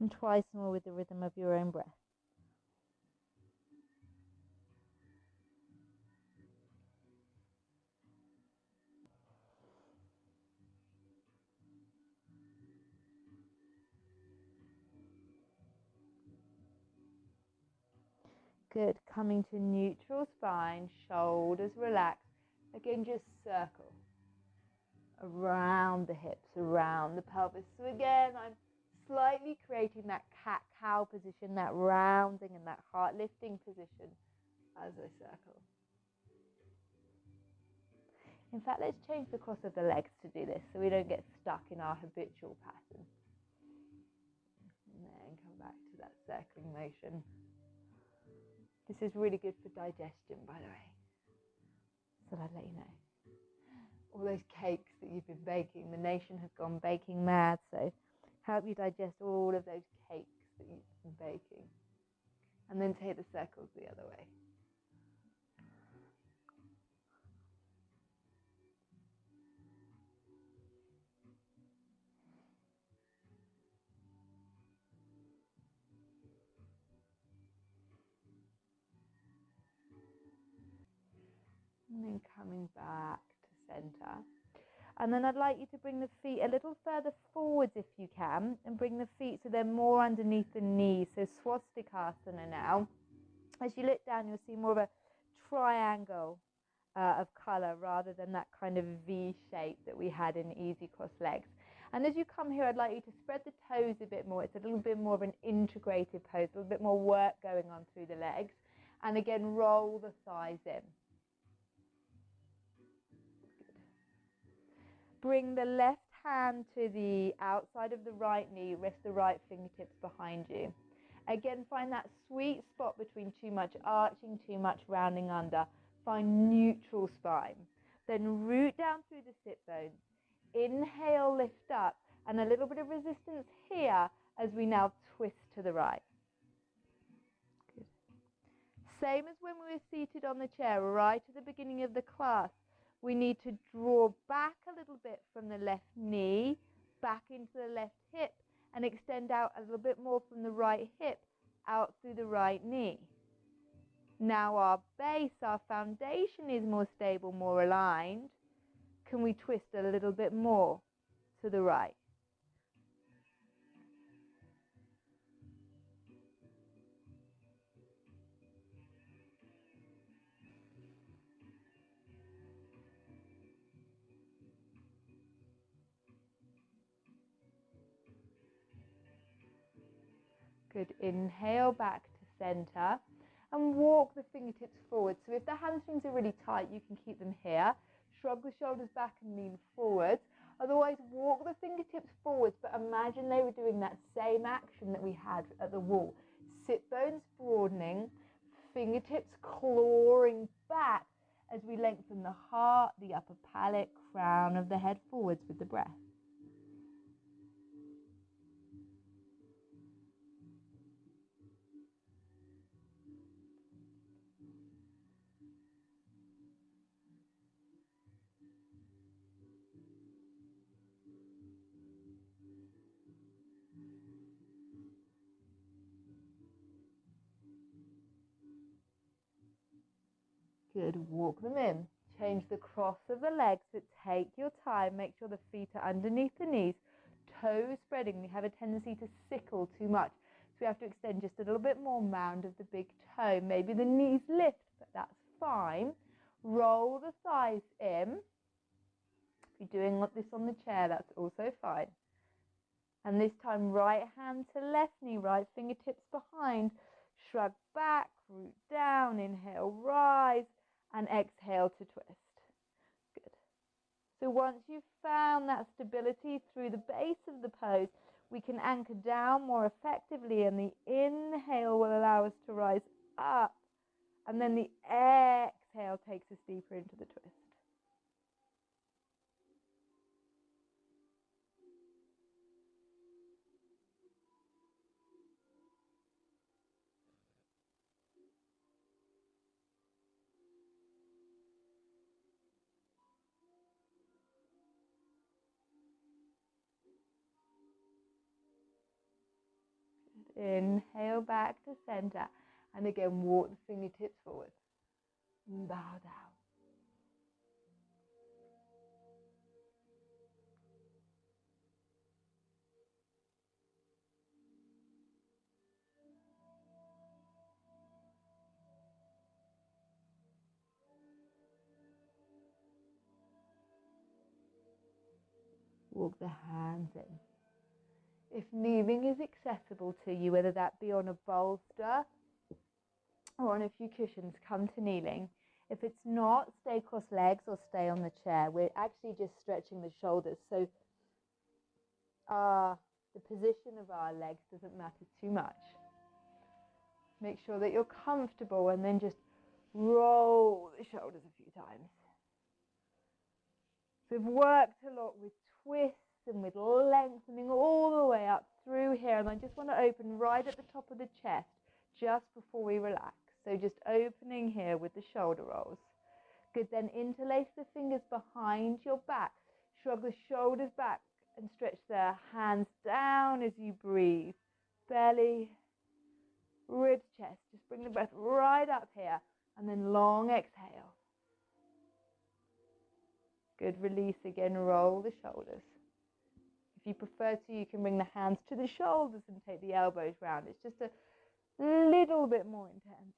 And twice more with the rhythm of your own breath. Good, coming to neutral spine, shoulders relaxed. Again, just circle around the hips, around the pelvis. So again, I'm slightly creating that cat-cow position, that rounding and that heart lifting position as I circle. In fact, let's change the cross of the legs to do this so we don't get stuck in our habitual pattern. And then come back to that circling motion. This is really good for digestion, by the way. So I'd let you know. all those cakes that you've been baking. The nation has gone baking mad, so help you digest all of those cakes that you've been baking. And then take the circles the other way. And then coming back to center. And then I'd like you to bring the feet a little further forwards if you can, and bring the feet so they're more underneath the knees. So swastikasana now. As you look down, you'll see more of a triangle of color rather than that kind of V shape that we had in easy cross legs. And as you come here, I'd like you to spread the toes a bit more. It's a little bit more of an integrated pose, a little bit more work going on through the legs. And again, roll the thighs in. Bring the left hand to the outside of the right knee, rest the right fingertips behind you. Again, find that sweet spot between too much arching, too much rounding under. Find neutral spine. Then root down through the sit bones. Inhale, lift up, and a little bit of resistance here as we now twist to the right. Good. Same as when we were seated on the chair right at the beginning of the class. We need to draw back a little bit from the left knee, back into the left hip, and extend out a little bit more from the right hip, out through the right knee. Now our base, our foundation is more stable, more aligned. Can we twist a little bit more to the right? Good. Inhale back to center and walk the fingertips forward. So if the hamstrings are really tight, you can keep them here. Shrug the shoulders back and lean forward. Otherwise, walk the fingertips forwards, but imagine they were doing that same action that we had at the wall. Sit bones broadening, fingertips clawing back as we lengthen the heart, the upper palate, crown of the head forwards with the breath. Good. Walk them in. Change the cross of the legs, but take your time. Make sure the feet are underneath the knees. Toes spreading. We have a tendency to sickle too much. So we have to extend just a little bit more, mound of the big toe. Maybe the knees lift, but that's fine. Roll the thighs in. If you're doing this on the chair, that's also fine. And this time, right hand to left knee, right fingertips behind. Shrug back, root down, inhale, rise, and exhale to twist. Good. So once you've found that stability through the base of the pose, we can anchor down more effectively, and the inhale will allow us to rise up, and then the exhale takes us deeper into the twist. Inhale back to center, and again walk the fingertips forward. Bow down. Walk the hands in. If kneeling is accessible to you, whether that be on a bolster or on a few cushions, come to kneeling. If it's not, stay cross legs or stay on the chair. We're actually just stretching the shoulders, so the position of our legs doesn't matter too much. Make sure that you're comfortable, and then just roll the shoulders a few times. So we've worked a lot with twists and with lengthening all the way up through here. And I just want to open right at the top of the chest just before we relax. So just opening here with the shoulder rolls. Good, then interlace the fingers behind your back. Shrug the shoulders back and stretch the hands down as you breathe. Belly, ribs, chest. Just bring the breath right up here and then long exhale. Good, release again, roll the shoulders. If you prefer to, you can bring the hands to the shoulders and take the elbows round. It's just a little bit more intense.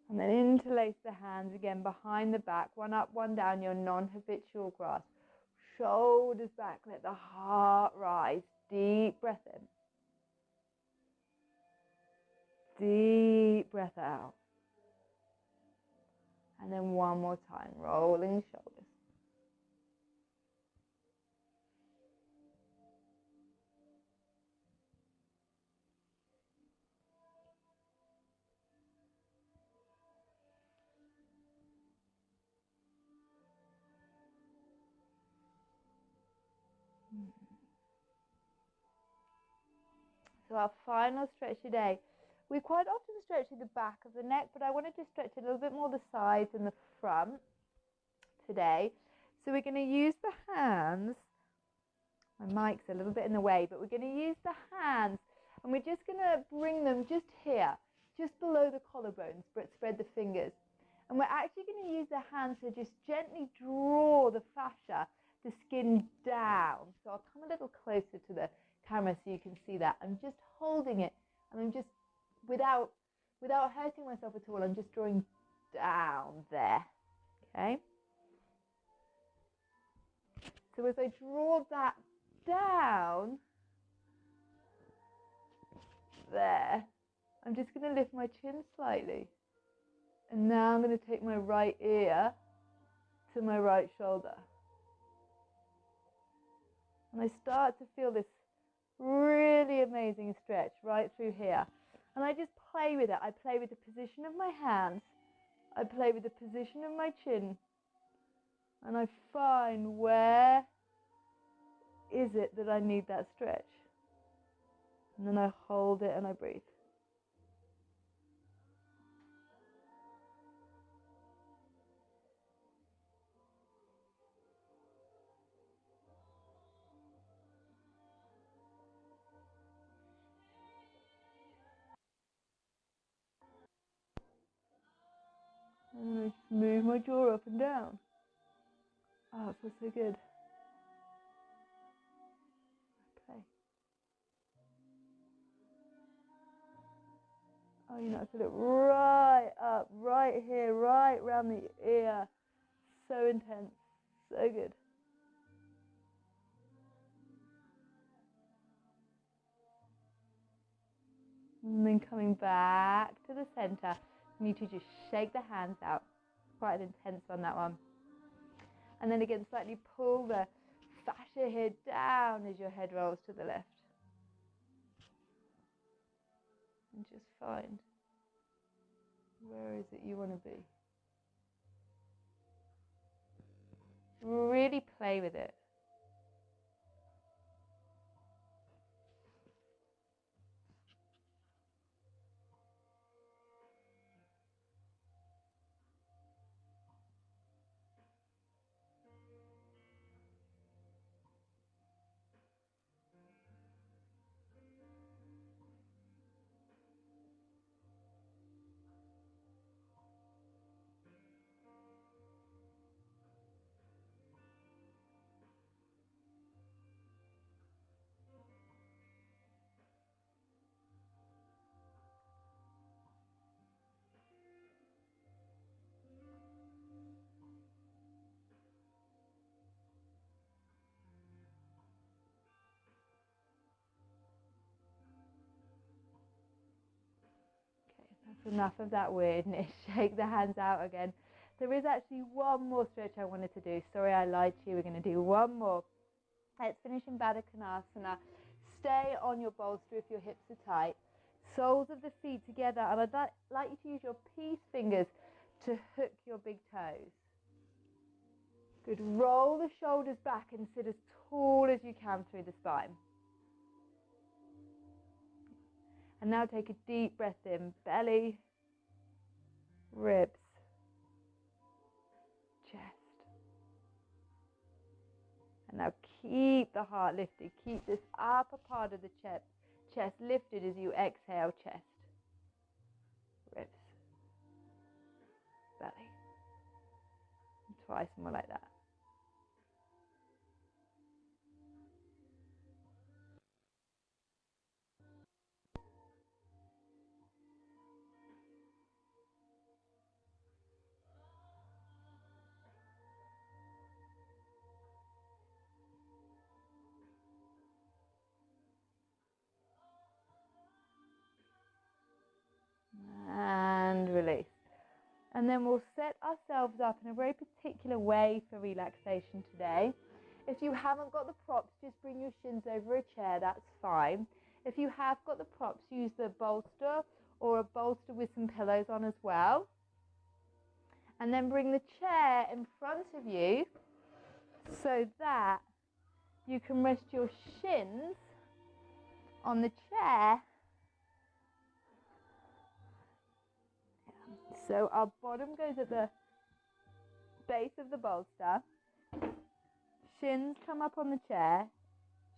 And then interlace the hands again behind the back, one up, one down, your non-habitual grasp. Shoulders back, let the heart rise. Deep breath in. Deep breath out. And then one more time, rolling the shoulders. So our final stretch today, we quite often stretch at the back of the neck, but I wanted to stretch a little bit more the sides and the front today. So we're going to use the hands. My mic's a little bit in the way, but we're going to use the hands and we're just going to bring them just here, just below the collarbones, but spread the fingers. And we're actually going to use the hands to just gently draw the fascia, the skin down. So I'll come a little closer to the camera so you can see that. I'm just holding it and I'm just, without hurting myself at all, I'm just drawing down there, okay? So as I draw that down, there, I'm just going to lift my chin slightly. And now I'm going to take my right ear to my right shoulder. And I start to feel this really amazing stretch right through here. And I just play with it. I play with the position of my hands. I play with the position of my chin. And I find where is it that I need that stretch. And then I hold it and I breathe. And I just move my jaw up and down. Oh, it feels so good. Okay. Oh, you know, I feel it right up, right here, right around the ear. So intense, so good. And then coming back to the center, you need to just shake the hands out. Quite an intense one, that one. And then again, slightly pull the fascia here down as your head rolls to the left. And just find, where is it you want to be? Really play with it. That's enough of that weirdness. Shake the hands out again. There is actually one more stretch I wanted to do. Sorry, I lied to you. We're going to do one more. Let's finish in Baddha Konasana. Stay on your bolster if your hips are tight. Soles of the feet together, and I'd like you to use your peace fingers to hook your big toes. Good. Roll the shoulders back and sit as tall as you can through the spine. And now take a deep breath in. Belly, ribs, chest. And now keep the heart lifted. Keep this upper part of the chest lifted as you exhale. Chest, ribs, belly. And twice more like that. And release. And then we'll set ourselves up in a very particular way for relaxation today. If you haven't got the props, just bring your shins over a chair, that's fine. If you have got the props, use the bolster or a bolster with some pillows on as well. And then bring the chair in front of you so that you can rest your shins on the chair. So our bottom goes at the base of the bolster. Shins come up on the chair.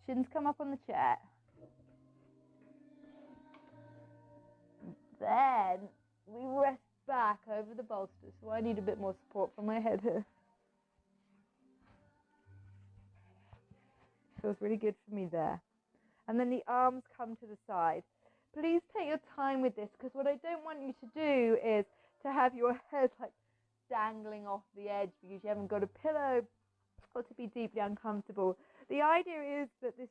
Shins come up on the chair. Then we rest back over the bolster. So I need a bit more support from my head here. Feels really good for me there. And then the arms come to the side. Please take your time with this, because what I don't want you to do is to have your head like dangling off the edge because you haven't got a pillow, or to be deeply uncomfortable. The idea is that this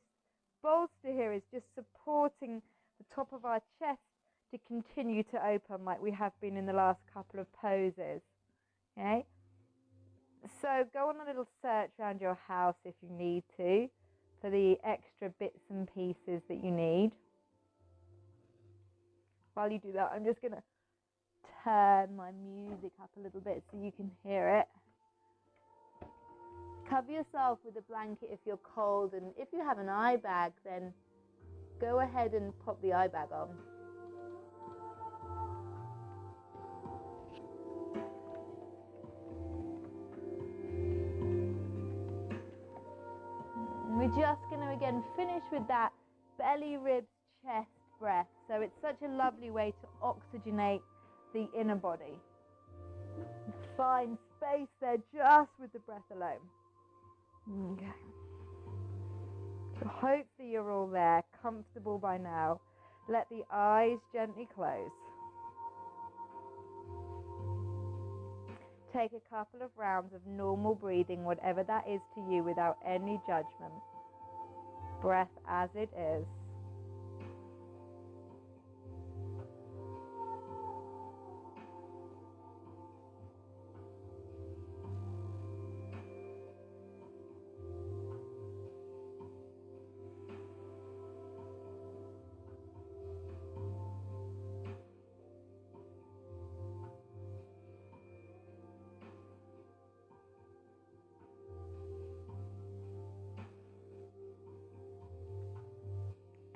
bolster here is just supporting the top of our chest to continue to open like we have been in the last couple of poses. Okay? So go on a little search around your house if you need to for the extra bits and pieces that you need. While you do that, I'm just going to turn my music up a little bit so you can hear it. Cover yourself with a blanket if you're cold, and if you have an eye bag, then go ahead and pop the eye bag on. We're just going to again finish with that belly, ribs, chest breath. So it's such a lovely way to oxygenate the inner body. Find space there just with the breath alone. Okay. So hopefully you're all there, comfortable by now. Let the eyes gently close. Take a couple of rounds of normal breathing, whatever that is to you, without any judgment. Breath as it is.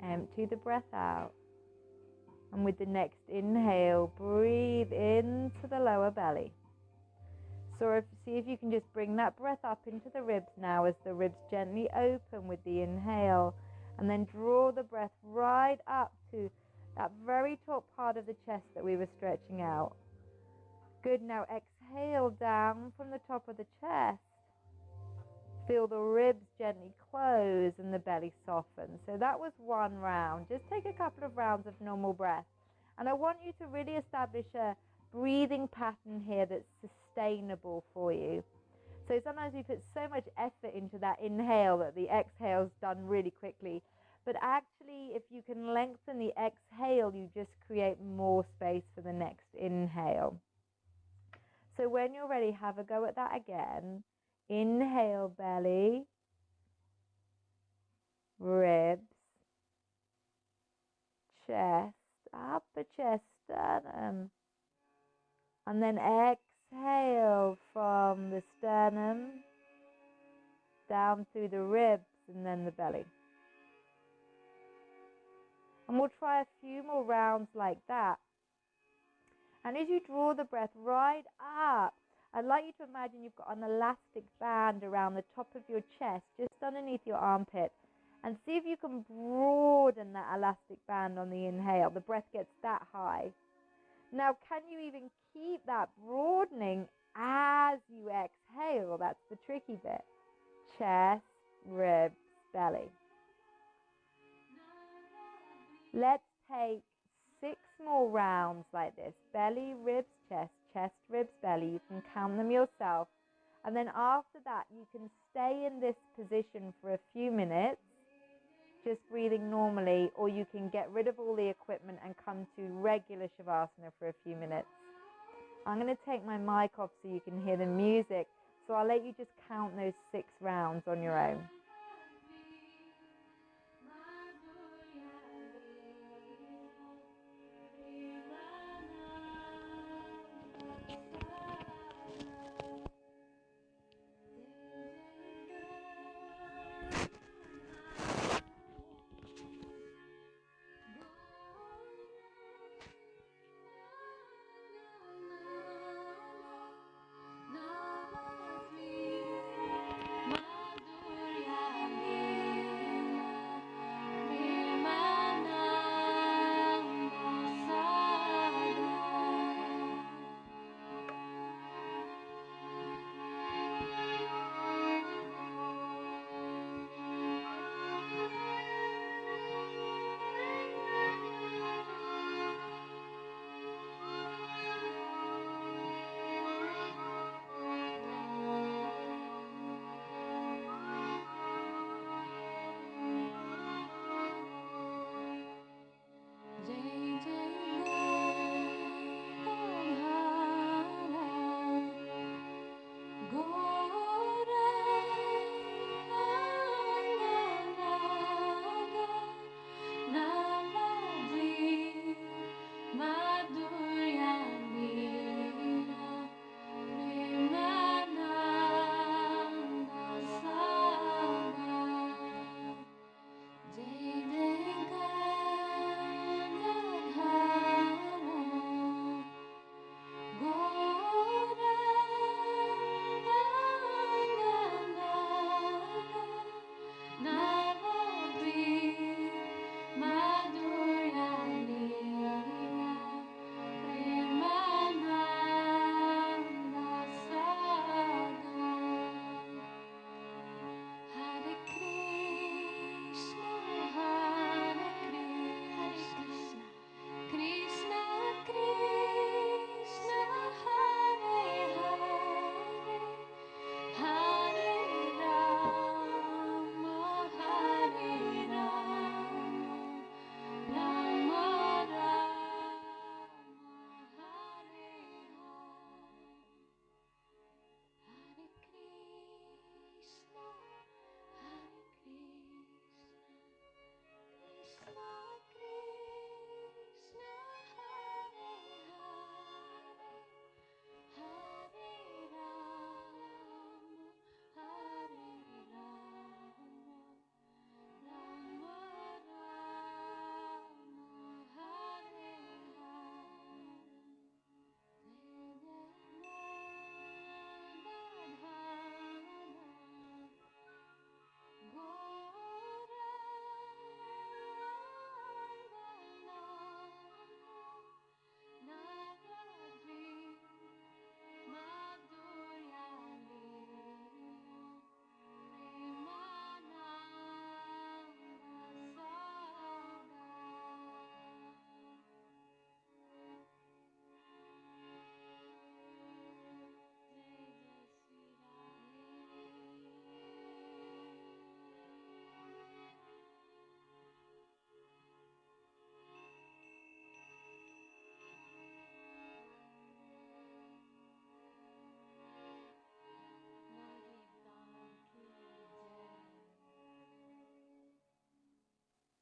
Empty the breath out. And with the next inhale, breathe into the lower belly. So see if you can just bring that breath up into the ribs now as the ribs gently open with the inhale. And then draw the breath right up to that very top part of the chest that we were stretching out. Good. Now exhale down from the top of the chest. Feel the ribs gently close and the belly soften. So that was one round. Just take a couple of rounds of normal breath. And I want you to really establish a breathing pattern here that's sustainable for you. So sometimes we put so much effort into that inhale that the exhale's done really quickly. But actually, if you can lengthen the exhale, you just create more space for the next inhale. So when you're ready, have a go at that again. Inhale, belly, ribs, chest, upper chest, sternum. And then exhale from the sternum down through the ribs and then the belly. And we'll try a few more rounds like that. And as you draw the breath right up, I'd like you to imagine you've got an elastic band around the top of your chest, just underneath your armpit. And see if you can broaden that elastic band on the inhale. The breath gets that high. Now, can you even keep that broadening as you exhale? That's the tricky bit. Chest, ribs, belly. Let's take 6 more rounds like this. Belly, ribs, chest, chest, ribs, belly. You can count them yourself. And then after that, you can stay in this position for a few minutes, just breathing normally, or you can get rid of all the equipment and come to regular Shavasana for a few minutes. I'm going to take my mic off so you can hear the music, so I'll let you just count those 6 rounds on your own.